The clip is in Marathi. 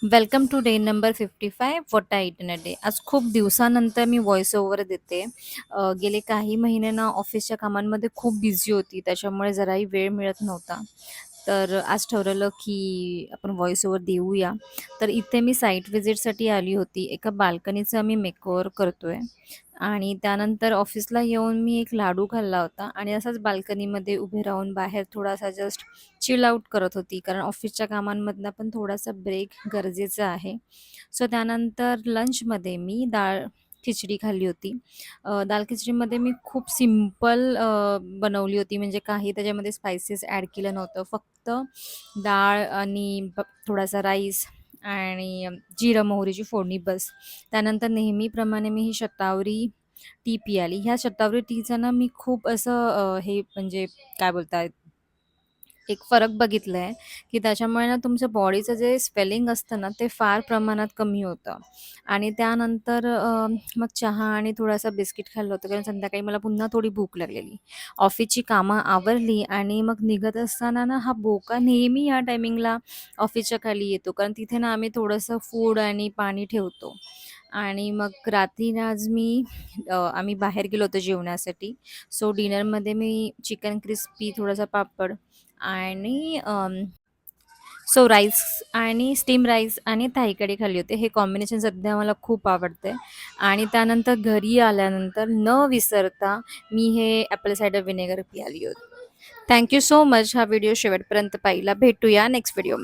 Welcome to day number 55 what I eat in a day. आज खूप दिवसानंतर मी व्हॉइस ओव्हर देते. गेले काही महिने ना ऑफिसच्या कामांमध्ये खूप बिझी होती, त्याच्यामुळे जराही वेळ मिळत नव्हता. तर आज ठरवलं की आपण व्हॉइस ओव्हर देऊया. तर इथे मी साईट व्हिजिटसाठी आली होती. एका बाल्कनीचं आम्ही मेकओव्हर करतोय आणि त्यानंतर ऑफिसला येऊन मी एक लाडू खाल्ला होता आणि असाच बाल्कनीमध्ये उभे राहून बाहेर थोडासा जस्ट चिल आउट करत होती, कारण ऑफिसच्या कामांमधनं पण थोडासा ब्रेक गरजेचा आहे. सो त्यानंतर लंचमध्ये मी डाळ खिचडी खाल्ली होती. दाल खिचडीमध्ये मी खूप सिंपल बनवली होती, म्हणजे काही त्याच्यामध्ये स्पाइसेस ॲड केलं नव्हतं. फक्त डाळ आणि थोडासा राईस आणि जिरं मोहरीची फोडणी बस. त्यानंतर नेहमीप्रमाणे मी ही शतावरी टी पियाली. ह्या शतावरी टीचं ना मी खूप असं हे म्हणजे काय बोलतात, एक फरक बघितला आहे, की त्याच्यामुळे ना तुमच्या बॉडीचं जे स्वेलिंग असतं ना, ते फार प्रमाणात कमी होतं. आणि त्यानंतर मग चहा आणि थोडासा बिस्किट खाल्लं होतं, कारण संध्याकाळी मला पुन्हा थोडी भूक लागलेली. ऑफिसची कामं आवरली आणि मग निघत असताना ना, हा बोका नेहमी या टायमिंगला ऑफिसच्या खाली येतो, कारण तिथे ना आम्ही थोडंसं फूड आणि पाणी ठेवतो. आणि मग रात्री ना आज आम्ही बाहेर गेलो होतो जेवण्यासाठी. सो डिनरमध्ये मी चिकन क्रिस्पी, थोडासा पापड आणि सो राईस आणि स्टीम राईस आणि थाई कढी खाल्ली होती. हे कॉम्बिनेशन सध्या मला खूप आवडते. आणि त्यानंतर घरी आल्यानंतर न विसरता मी हे ॲपल सायडर व्हिनेगर पियाली होती. थँक सो मच हा व्हिडिओ शेवटपर्यंत पाहिला. भेटूया नेक्स्ट व्हिडिओमध्ये.